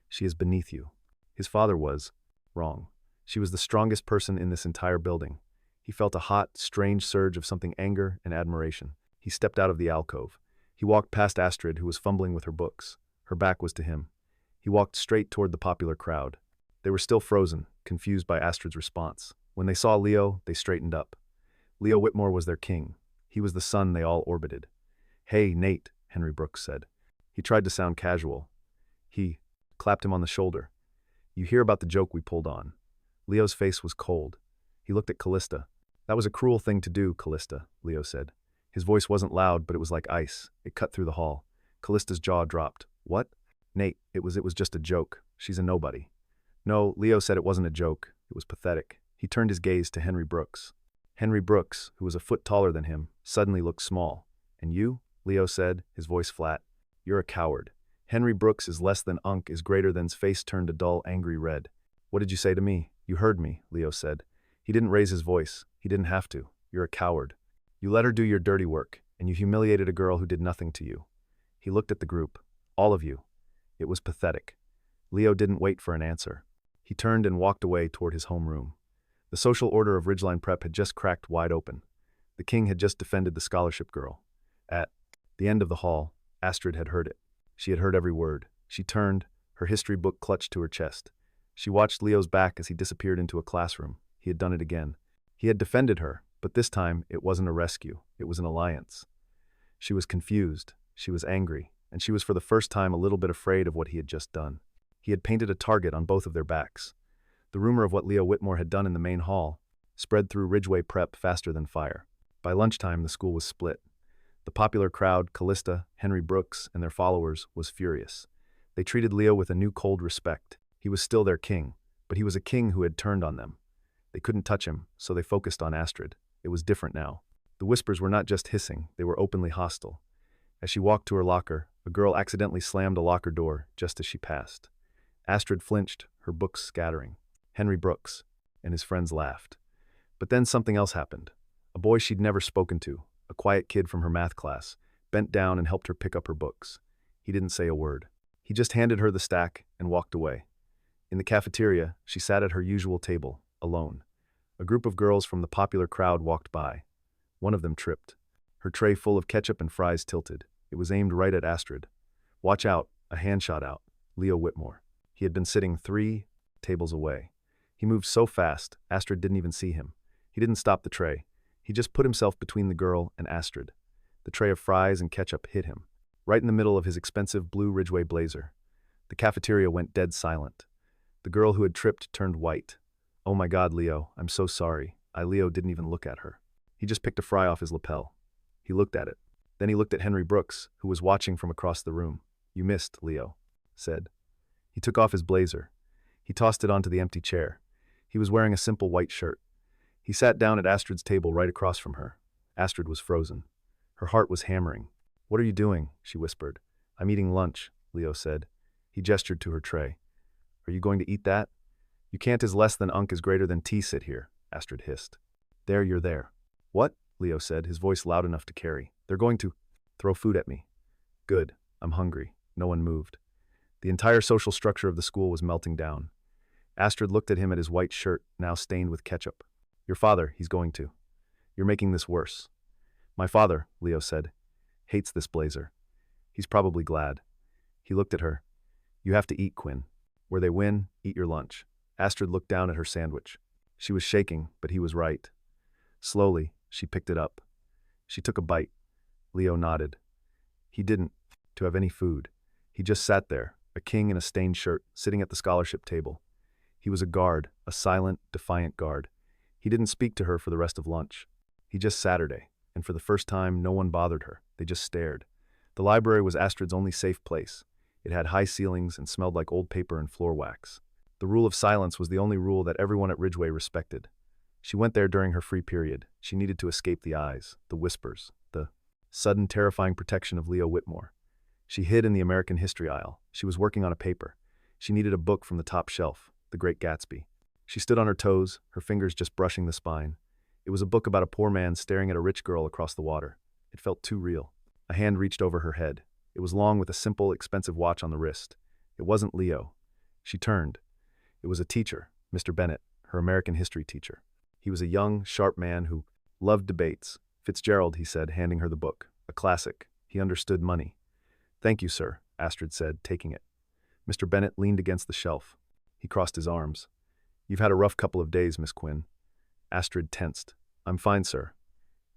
She is beneath you. His father was wrong. She was the strongest person in this entire building. He felt a hot, strange surge of something anger and admiration. He stepped out of the alcove. He walked past Astrid, who was fumbling with her books. Her back was to him. He walked straight toward the popular crowd. They were still frozen, confused by Astrid's response. When they saw Leo, they straightened up. Leo Whitmore was their king. He was the sun they all orbited. Hey, Nate, Henry Brooks said. He tried to sound casual. He clapped him on the shoulder. You hear about the joke we pulled on. Leo's face was cold. He looked at Callista. That was a cruel thing to do, Callista, Leo said. His voice wasn't loud, but it was like ice. It cut through the hall. Callista's jaw dropped. What? Nate, it was just a joke. She's a nobody. No, Leo said it wasn't a joke. It was pathetic. He turned his gaze to Henry Brooks. Henry Brooks, who was a foot taller than him, suddenly looked small. And you? Leo said, his voice flat. You're a coward. Henry Brooks is less than Unk is greater than's face turned a dull, angry red. What did you say to me? You heard me, Leo said. He didn't raise his voice. He didn't have to. You're a coward. You let her do your dirty work, and you humiliated a girl who did nothing to you. He looked at the group. All of you. It was pathetic. Leo didn't wait for an answer. He turned and walked away toward his homeroom. The social order of Ridgeline Prep had just cracked wide open. The king had just defended the scholarship girl. At the end of the hall, Astrid had heard it. She had heard every word. She turned, her history book clutched to her chest. She watched Leo's back as he disappeared into a classroom. He had done it again. He had defended her, but this time it wasn't a rescue. It was an alliance. She was confused. She was angry. And she was for the first time a little bit afraid of what he had just done. He had painted a target on both of their backs. The rumor of what Leo Whitmore had done in the main hall spread through Ridgeway Prep faster than fire. By lunchtime, the school was split. The popular crowd, Callista, Henry Brooks, and their followers, was furious. They treated Leo with a new cold respect. He was still their king, but he was a king who had turned on them. They couldn't touch him, so they focused on Astrid. It was different now. The whispers were not just hissing, they were openly hostile. As she walked to her locker, a girl accidentally slammed a locker door just as she passed. Astrid flinched, her books scattering. Henry Brooks and his friends laughed. But then something else happened. A boy she'd never spoken to, a quiet kid from her math class, bent down and helped her pick up her books. He didn't say a word. He just handed her the stack and walked away. In the cafeteria, she sat at her usual table, alone. A group of girls from the popular crowd walked by. One of them tripped. Her tray full of ketchup and fries tilted. It was aimed right at Astrid. Watch out, a hand shot out. Leo Whitmore. He had been sitting 3 tables away. He moved so fast, Astrid didn't even see him. He didn't stop the tray. He just put himself between the girl and Astrid. The tray of fries and ketchup hit him, right in the middle of his expensive blue Ridgeway blazer. The cafeteria went dead silent. The girl who had tripped turned white. Oh my God, Leo, I'm so sorry. Leo didn't even look at her. He just picked a fry off his lapel. He looked at it. Then he looked at Henry Brooks, who was watching from across the room. You missed, Leo said. He took off his blazer. He tossed it onto the empty chair. He was wearing a simple white shirt. He sat down at Astrid's table right across from her. Astrid was frozen. Her heart was hammering. "What are you doing?" she whispered. "I'm eating lunch," Leo said. He gestured to her tray. "Are you going to eat that?" "You can't is less than unk is greater than T sit here," Astrid hissed. "There, you're there." "What?" Leo said, his voice loud enough to carry. "They're going to throw food at me." "Good. I'm hungry." No one moved. The entire social structure of the school was melting down. Astrid looked at him at his white shirt, now stained with ketchup. "Your father, he's going to. You're making this worse." "My father," Leo said, "hates this blazer. He's probably glad." He looked at her. "You have to eat, Quinn. Where they win, eat your lunch." Astrid looked down at her sandwich. She was shaking, but he was right. Slowly, she picked it up. She took a bite. Leo nodded. He didn't to have any food. He just sat there, a king in a stained shirt, sitting at the scholarship table. He was a guard, a silent, defiant guard. He didn't speak to her for the rest of lunch. He just Saturday, and for the first time, no one bothered her. They just stared. The library was Astrid's only safe place. It had high ceilings and smelled like old paper and floor wax. The rule of silence was the only rule that everyone at Ridgeway respected. She went there during her free period. She needed to escape the eyes, the whispers, the sudden terrifying protection of Leo Whitmore. She hid in the American history aisle. She was working on a paper. She needed a book from the top shelf, The Great Gatsby. She stood on her toes, her fingers just brushing the spine. It was a book about a poor man staring at a rich girl across the water. It felt too real. A hand reached over her head. It was long with a simple, expensive watch on the wrist. It wasn't Leo. She turned. It was a teacher, Mr. Bennett, her American history teacher. He was a young, sharp man who loved debates. "Fitzgerald," he said, handing her the book. A classic. He understood money. "Thank you, sir," Astrid said, taking it. Mr. Bennett leaned against the shelf. He crossed his arms. "You've had a rough couple of days, Miss Quinn." Astrid tensed. "I'm fine, sir."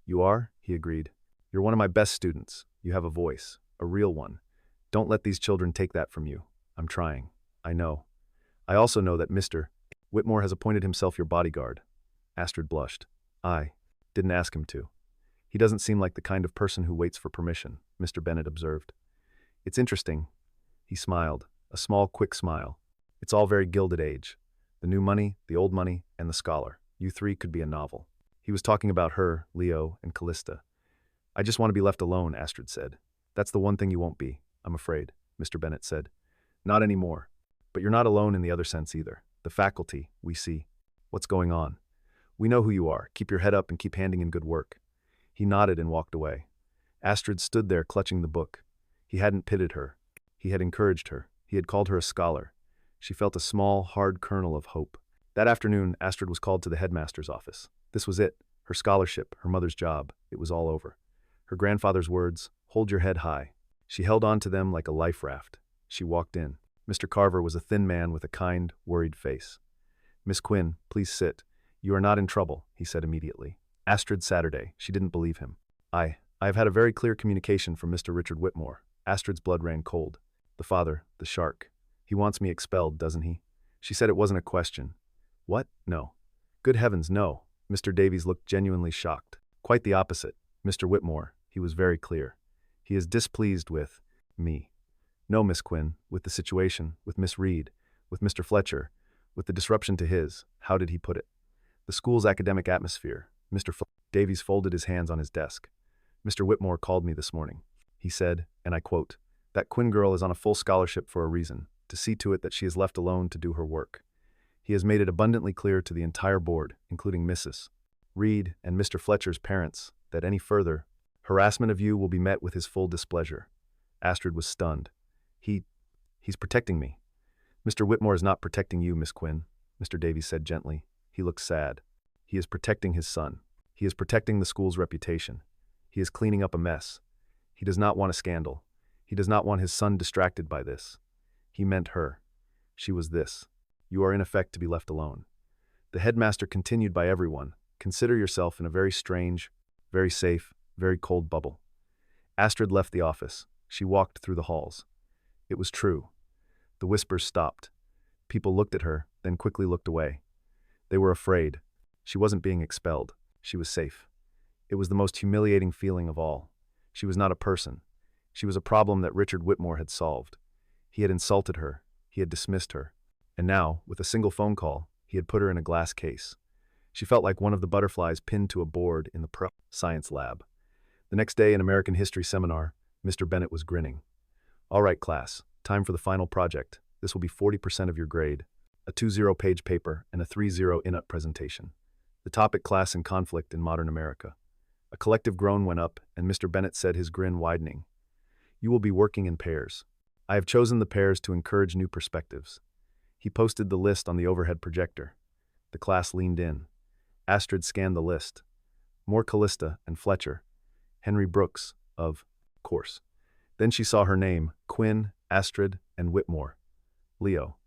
"You are?" he agreed. "You're one of my best students. You have a voice, a real one. Don't let these children take that from you. I'm trying. I know. I also know that Mr. Whitmore has appointed himself your bodyguard." Astrid blushed. "I didn't ask him to." "He doesn't seem like the kind of person who waits for permission," Mr. Bennett observed. "It's interesting." He smiled, a small, quick smile. "It's all very Gilded Age. The new money, the old money, and the scholar. You three could be a novel." He was talking about her, Leo, and Callista. "I just want to be left alone," Astrid said. "That's the one thing you won't be, I'm afraid," Mr. Bennett said. "Not anymore. But you're not alone in the other sense either. The faculty, we see. What's going on? We know who you are. Keep your head up and keep handing in good work." He nodded and walked away. Astrid stood there clutching the book. He hadn't pitted her. He had encouraged her. He had called her a scholar. She felt a small, hard kernel of hope. That afternoon, Astrid was called to the headmaster's office. This was it. Her scholarship, her mother's job. It was all over. Her grandfather's words, "Hold your head high." She held on to them like a life raft. She walked in. Mr. Carver was a thin man with a kind, worried face. "Miss Quinn, please sit. You are not in trouble," he said immediately. Astrid Saturday. She didn't believe him. I have had a very clear communication from Mr. Richard Whitmore." Astrid's blood ran cold. "The father, the shark. He wants me expelled, doesn't he?" She said it wasn't a question. "What? No." "Good heavens, no." Mr. Davies looked genuinely shocked. "Quite the opposite. Mr. Whitmore," he was very clear. "He is displeased with me. No, Miss Quinn, with the situation, with Miss Reed, with Mr. Fletcher, with the disruption to his, how did he put it? The school's academic atmosphere." Davies folded his hands on his desk. "Mr. Whitmore called me this morning. He said, and I quote, 'That Quinn girl is on a full scholarship for a reason, to see to it that she is left alone to do her work.' He has made it abundantly clear to the entire board, including Mrs. Reed and Mr. Fletcher's parents, that any further harassment of you will be met with his full displeasure." Astrid was stunned. He's protecting me." "Mr. Whitmore is not protecting you, Miss Quinn," Mr. Davies said gently. He looked sad. "He is protecting his son. He is protecting the school's reputation. He is cleaning up a mess. He does not want a scandal. He does not want his son distracted by this. He meant her. She was this. You are in effect to be left alone." The headmaster continued by everyone, "Consider yourself in a very strange, very safe, very cold bubble." Astrid left the office. She walked through the halls. It was true. The whispers stopped. People looked at her, then quickly looked away. They were afraid. She wasn't being expelled. She was safe. It was the most humiliating feeling of all. She was not a person. She was a problem that Richard Whitmore had solved. He had insulted her. He had dismissed her. And now, with a single phone call, he had put her in a glass case. She felt like one of the butterflies pinned to a board in the science lab. The next day in American history seminar, Mr. Bennett was grinning. All right, class, time for the final project. This will be 40% of your grade. A 20-page paper and a 30 in-up presentation. The topic: class and conflict in modern America. A collective groan went up, and Mr. Bennett said, his grin widening. You will be working in pairs. I have chosen the pairs to encourage new perspectives. He posted the list on the overhead projector. The class leaned in. Astrid scanned the list. More Callista and Fletcher. Henry Brooks, of course. Then she saw her name: Quinn, Astrid, and Whitmore. Leo.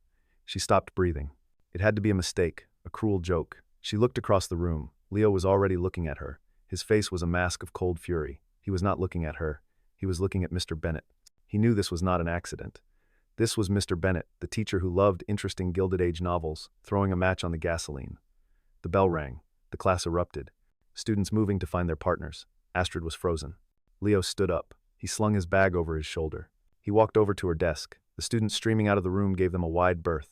She stopped breathing. It had to be a mistake, a cruel joke. She looked across the room. Leo was already looking at her. His face was a mask of cold fury. He was not looking at her. He was looking at Mr. Bennett. He knew this was not an accident. This was Mr. Bennett, the teacher who loved interesting Gilded Age novels, throwing a match on the gasoline. The bell rang. The class erupted. Students moving to find their partners. Astrid was frozen. Leo stood up. He slung his bag over his shoulder. He walked over to her desk. The students streaming out of the room gave them a wide berth.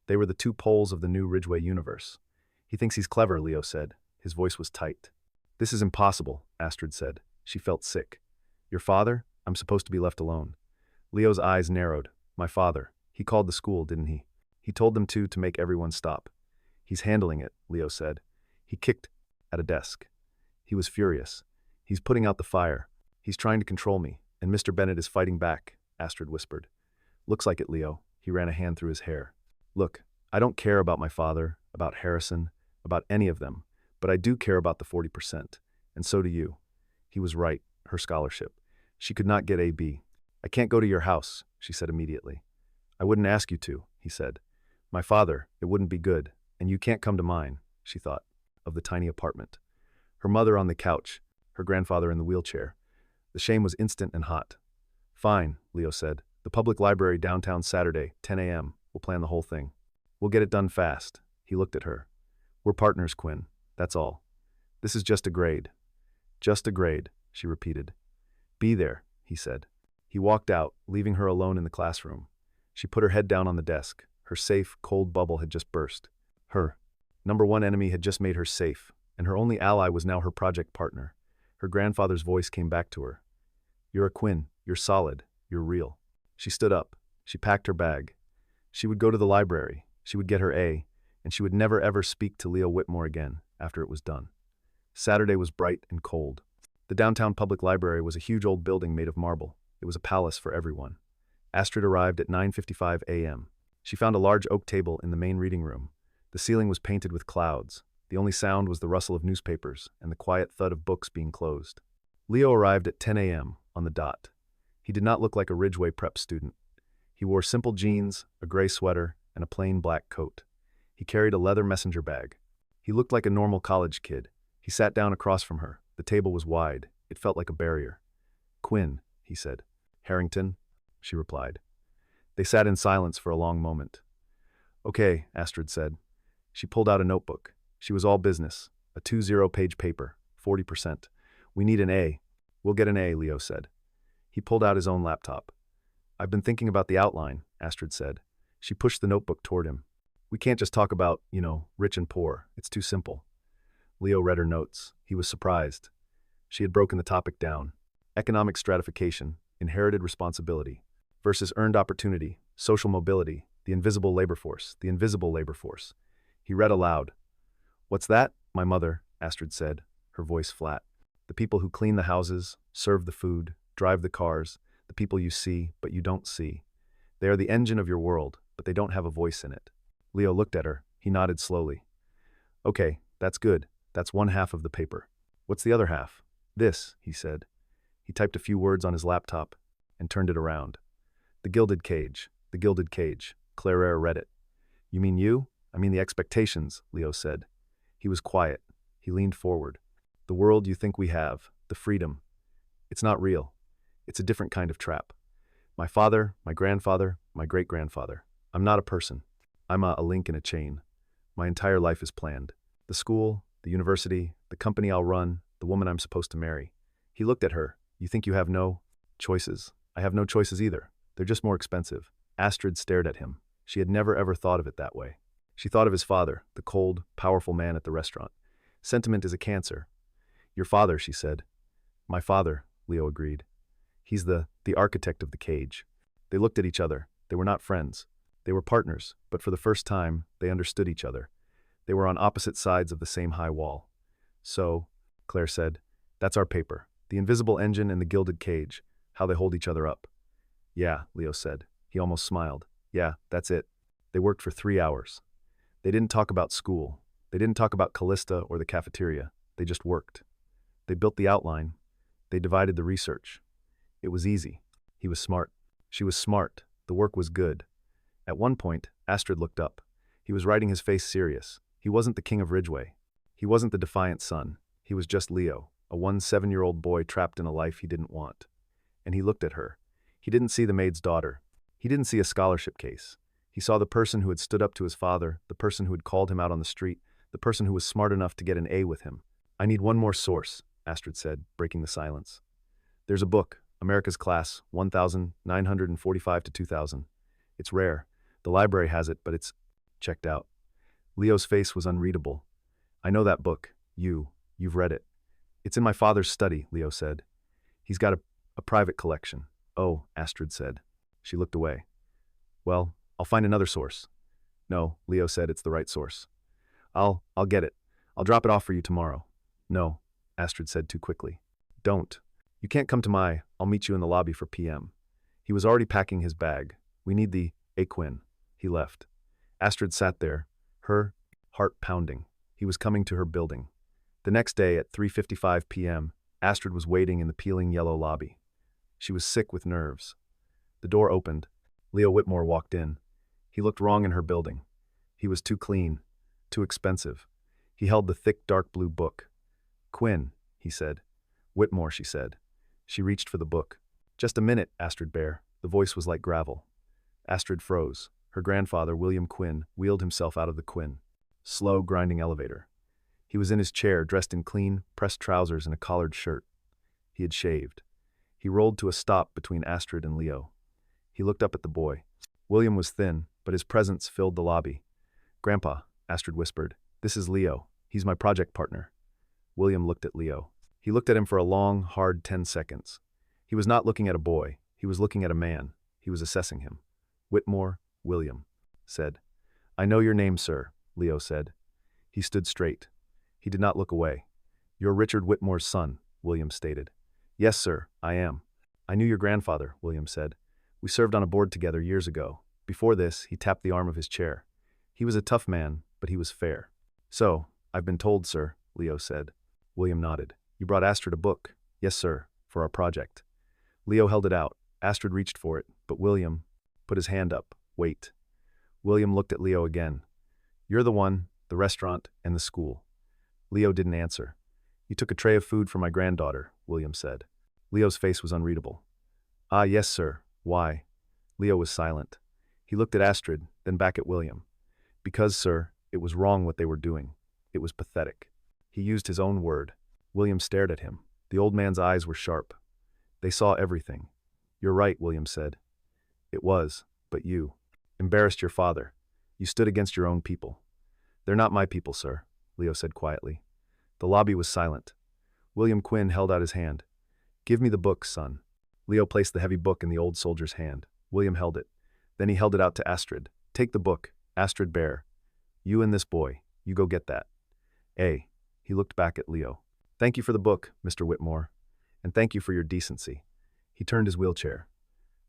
They were the two poles of the new Ridgeway universe. He thinks he's clever, Leo said. His voice was tight. This is impossible, Astrid said. She felt sick. Your father? I'm supposed to be left alone. Leo's eyes narrowed. My father. He called the school, didn't he? He told them to make everyone stop. He's handling it, Leo said. He kicked at a desk. He was furious. He's putting out the fire. He's trying to control me, and Mr. Bennett is fighting back, Astrid whispered. Looks like it, Leo. He ran a hand through his hair. Look, I don't care about my father, about Harrison, about any of them, but I do care about the 40%, and so do you. He was right, her scholarship. She could not get a B. I can't go to your house, she said immediately. I wouldn't ask you to, he said. My father, it wouldn't be good, and you can't come to mine, she thought, of the tiny apartment. Her mother on the couch, her grandfather in the wheelchair. The shame was instant and hot. Fine, Leo said. The public library downtown Saturday, 10 a.m. We'll plan the whole thing. We'll get it done fast. He looked at her. We're partners, Quinn. That's all. This is just a grade. Just a grade, she repeated. Be there, he said. He walked out, leaving her alone in the classroom. She put her head down on the desk. Her safe, cold bubble had just burst. Her number one enemy had just made her safe, and her only ally was now her project partner. Her grandfather's voice came back to her. You're a Quinn. You're solid. You're real. She stood up. She packed her bag. She would go to the library. She would get her A, and she would never ever speak to Leo Whitmore again after it was done. Saturday was bright and cold. The downtown public library was a huge old building made of marble. It was a palace for everyone. Astrid arrived at 9:55 a.m. She found a large oak table in the main reading room. The ceiling was painted with clouds. The only sound was the rustle of newspapers and the quiet thud of books being closed. Leo arrived at 10 a.m. on the dot. He did not look like a Ridgeway prep student. He wore simple jeans, a gray sweater, and a plain black coat. He carried a leather messenger bag. He looked like a normal college kid. He sat down across from her. The table was wide. It felt like a barrier. Quinn, he said. Harrington, she replied. They sat in silence for a long moment. Okay, Astrid said. She pulled out a notebook. She was all business. A 20-page paper, 40%. We need an A. We'll get an A, Leo said. He pulled out his own laptop. I've been thinking about the outline, Astrid said. She pushed the notebook toward him. We can't just talk about, rich and poor. It's too simple. Leo read her notes. He was surprised. She had broken the topic down. Economic stratification, inherited responsibility, versus earned opportunity, social mobility, the invisible labor force, the invisible labor force. He read aloud. What's that? My mother, Astrid said, her voice flat. The people who clean the houses, serve the food, drive the cars, the people you see but you don't see. They are the engine of your world, but they don't have a voice in it. Leo looked at her. He nodded slowly. Okay, that's good. That's one half of the paper. What's the other half? This, he said. He typed a few words on his laptop and turned it around. The Gilded Cage. The Gilded Cage. Claire read it. You mean you? I mean the expectations, Leo said. He was quiet. He leaned forward. The world you think we have, the freedom. It's not real. It's a different kind of trap. My father, my grandfather, my great-grandfather. I'm not a person. I'm a link in a chain. My entire life is planned. The school, the university, the company I'll run, the woman I'm supposed to marry. He looked at her. You think you have no choices? I have no choices either. They're just more expensive. Astrid stared at him. She had never ever thought of it that way. She thought of his father, the cold, powerful man at the restaurant. Sentiment is a cancer. Your father, she said. My father, Leo agreed. He's the architect of the cage. They looked at each other. They were not friends. They were partners, but for the first time, they understood each other. They were on opposite sides of the same high wall. So, Claire said, that's our paper. The invisible engine and the gilded cage. How they hold each other up. Yeah, Leo said. He almost smiled. Yeah, that's it. They worked for 3 hours. They didn't talk about school. They didn't talk about Callista or the cafeteria. They just worked. They built the outline. They divided the research. It was easy. He was smart. She was smart. The work was good. At one point, Astrid looked up. He was writing, his face serious. He wasn't the king of Ridgeway. He wasn't the defiant son. He was just Leo, a 17-year-old boy trapped in a life he didn't want. And he looked at her. He didn't see the maid's daughter. He didn't see a scholarship case. He saw the person who had stood up to his father, the person who had called him out on the street, the person who was smart enough to get an A with him. I need one more source, Astrid said, breaking the silence. There's a book, America's Class, 1945 to 2000. It's rare. The library has it, but it's checked out. Leo's face was unreadable. I know that book. You've read it. It's in my father's study, Leo said. He's got a private collection. Oh, Astrid said. She looked away. Well, I'll find another source. No, Leo said, it's the right source. I'll get it. I'll drop it off for you tomorrow. No, Astrid said too quickly. Don't. You can't come to I'll meet you in the lobby for PM. He was already packing his bag. We need the Quinn. He left. Astrid sat there, her heart pounding. He was coming to her building. The next day at 3:55 p.m., Astrid was waiting in the peeling yellow lobby. She was sick with nerves. The door opened. Leo Whitmore walked in. He looked wrong in her building. He was too clean, too expensive. He held the thick dark blue book. Quinn, he said. Whitmore, she said. She reached for the book. Just a minute, Astrid Bear. The voice was like gravel. Astrid froze. Her grandfather, William Quinn, wheeled himself out of the Quinn. Slow, grinding elevator. He was in his chair, dressed in clean, pressed trousers and a collared shirt. He had shaved. He rolled to a stop between Astrid and Leo. He looked up at the boy. William was thin, but his presence filled the lobby. Grandpa, Astrid whispered, this is Leo. He's my project partner. William looked at Leo. He looked at him for a long, hard 10 seconds. He was not looking at a boy. He was looking at a man. He was assessing him. Whitmore, William said. I know your name, sir, Leo said. He stood straight. He did not look away. You're Richard Whitmore's son, William stated. Yes, sir, I am. I knew your grandfather, William said. We served on a board together years ago. Before this, he tapped the arm of his chair. He was a tough man, but he was fair. So, I've been told, sir, Leo said. William nodded. You brought Astrid a book. Yes, sir, for our project. Leo held it out. Astrid reached for it, but William put his hand up. Wait. William looked at Leo again. You're the one, the restaurant, and the school. Leo didn't answer. You took a tray of food for my granddaughter, William said. Leo's face was unreadable. Ah, yes, sir. Why? Leo was silent. He looked at Astrid, then back at William. Because, sir, it was wrong what they were doing. It was pathetic. He used his own word. William stared at him. The old man's eyes were sharp. They saw everything. You're right, William said. It was, but you embarrassed your father. You stood against your own people. They're not my people, sir, Leo said quietly. The lobby was silent. William Quinn held out his hand. Give me the book, son. Leo placed the heavy book in the old soldier's hand. William held it. Then he held it out to Astrid. Take the book, Astrid Bear. You and this boy, you go get that. He looked back at Leo. Thank you for the book, Mr. Whitmore. And thank you for your decency. He turned his wheelchair.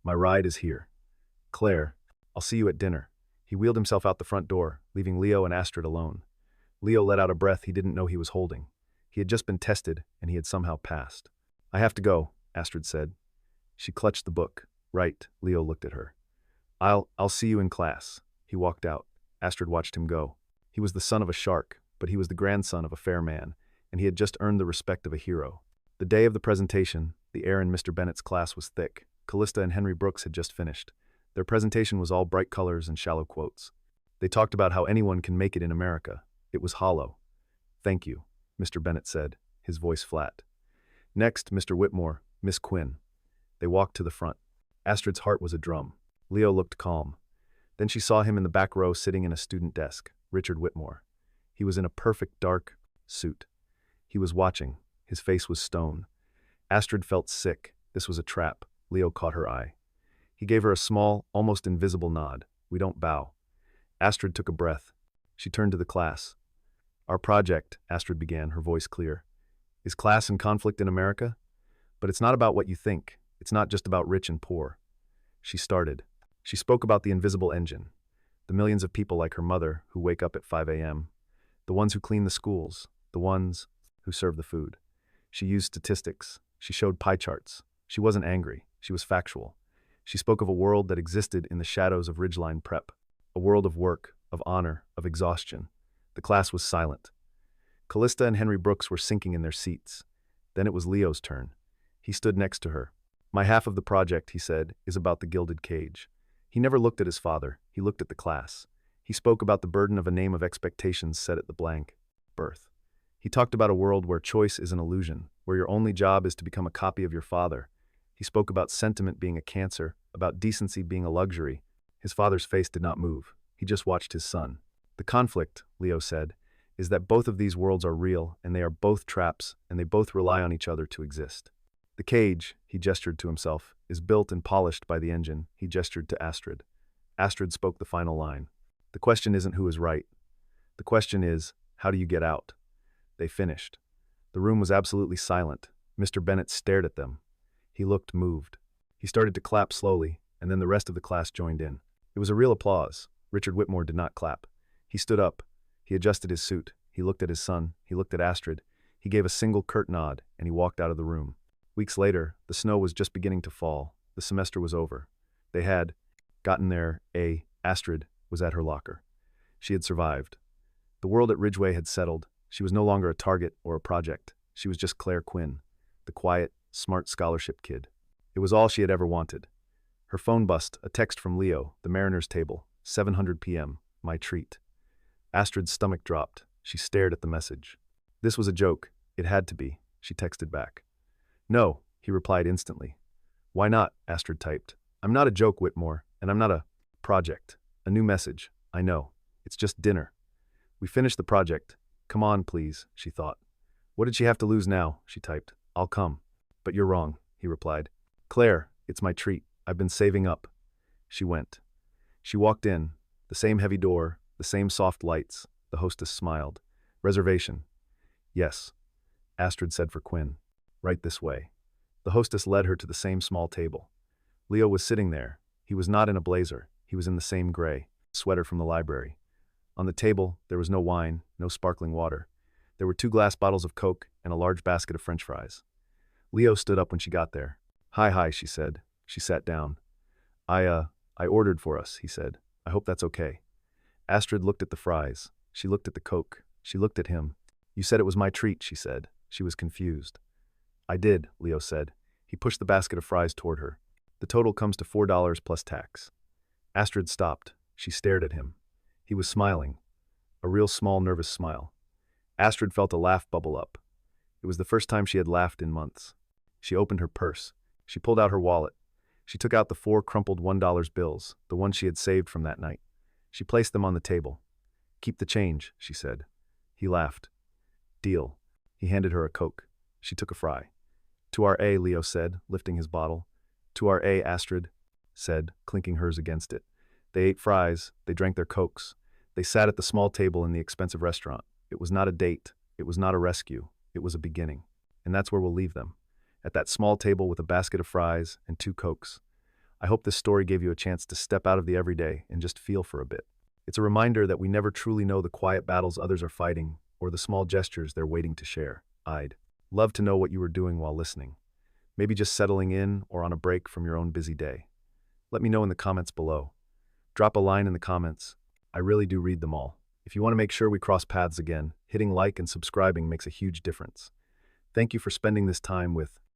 My ride is here. Claire, I'll see you at dinner. He wheeled himself out the front door, leaving Leo and Astrid alone. Leo let out a breath he didn't know he was holding. He had just been tested, and he had somehow passed. I have to go, Astrid said. She clutched the book. Right, Leo looked at her. I'll see you in class. He walked out. Astrid watched him go. He was the son of a shark, but he was the grandson of a fair man, and he had just earned the respect of a hero. The day of the presentation, the air in Mr. Bennett's class was thick. Callista and Henry Brooks had just finished. Their presentation was all bright colors and shallow quotes. They talked about how anyone can make it in America. It was hollow. Thank you, Mr. Bennett said, his voice flat. Next, Mr. Whitmore, Miss Quinn. They walked to the front. Astrid's heart was a drum. Leo looked calm. Then she saw him in the back row sitting in a student desk, Richard Whitmore. He was in a perfect dark suit. He was watching. His face was stone. Astrid felt sick. This was a trap. Leo caught her eye. He gave her a small, almost invisible nod. We don't bow. Astrid took a breath. She turned to the class. Our project, Astrid began, her voice clear, is class and conflict in America? But it's not about what you think. It's not just about rich and poor. She started. She spoke about the invisible engine, the millions of people like her mother who wake up at 5 a.m., the ones who clean the schools, the ones who serve the food. She used statistics. She showed pie charts. She wasn't angry. She was factual. She spoke of a world that existed in the shadows of Ridgeline Prep, a world of work, of honor, of exhaustion. The class was silent. Callista and Henry Brooks were sinking in their seats. Then it was Leo's turn. He stood next to her. My half of the project, he said, is about the gilded cage. He never looked at his father. He looked at the class. He spoke about the burden of a name of expectations set at the blank, birth. He talked about a world where choice is an illusion, where your only job is to become a copy of your father. He spoke about sentiment being a cancer, about decency being a luxury. His father's face did not move. He just watched his son. The conflict, Leo said, is that both of these worlds are real, and they are both traps, and they both rely on each other to exist. The cage, he gestured to himself, is built and polished by the engine. He gestured to Astrid. Astrid spoke the final line. The question isn't who is right. The question is, how do you get out? They finished. The room was absolutely silent. Mr. Bennett stared at them. He looked moved. He started to clap slowly, and then the rest of the class joined in. It was a real applause. Richard Whitmore did not clap. He stood up. He adjusted his suit. He looked at his son. He looked at Astrid. He gave a single curt nod, and he walked out of the room. Weeks later, the snow was just beginning to fall. The semester was over. They had gotten there. Astrid was at her locker. She had survived. The world at Ridgeway had settled. She was no longer a target or a project. She was just Claire Quinn, the quiet, smart scholarship kid. It was all she had ever wanted. Her phone buzzed, a text from Leo, the Mariners table, 7:00 p.m., my treat. Astrid's stomach dropped. She stared at the message. This was a joke. It had to be. She texted back. No, he replied instantly. Why not? Astrid typed. I'm not a joke, Whitmore, and I'm not a project. A new message. I know. It's just dinner. We finished the project. Come on, please, she thought. What did she have to lose now? She typed. I'll come. But you're wrong, he replied. Claire, it's my treat. I've been saving up. She went. She walked in. The same heavy door, the same soft lights. The hostess smiled. Reservation. Yes, Astrid said for Quinn. Right this way. The hostess led her to the same small table. Leo was sitting there. He was not in a blazer. He was in the same gray sweater from the library. On the table, there was no wine, no sparkling water. There were 2 glass bottles of Coke and a large basket of French fries. Leo stood up when she got there. Hi, she said. She sat down. I ordered for us, he said. I hope that's okay. Astrid looked at the fries. She looked at the Coke. She looked at him. You said it was my treat, she said. She was confused. I did, Leo said. He pushed the basket of fries toward her. The total comes to $4 plus tax. Astrid stopped. She stared at him. He was smiling. A real small, nervous smile. Astrid felt a laugh bubble up. It was the first time she had laughed in months. She opened her purse. She pulled out her wallet. She took out the 4 crumpled $1 bills, the ones she had saved from that night. She placed them on the table. Keep the change, she said. He laughed. Deal. He handed her a Coke. She took a fry. To our A, Leo said, lifting his bottle. To our A, Astrid said, clinking hers against it. They ate fries. They drank their Cokes. They sat at the small table in the expensive restaurant. It was not a date. It was not a rescue. It was a beginning. And that's where we'll leave them. At that small table with a basket of fries and 2 Cokes. I hope this story gave you a chance to step out of the everyday and just feel for a bit. It's a reminder that we never truly know the quiet battles others are fighting or the small gestures they're waiting to share. I'd love to know what you were doing while listening. Maybe just settling in or on a break from your own busy day. Let me know in the comments below. Drop a line in the comments. I really do read them all. If you want to make sure we cross paths again, hitting like and subscribing makes a huge difference. Thank you for spending this time with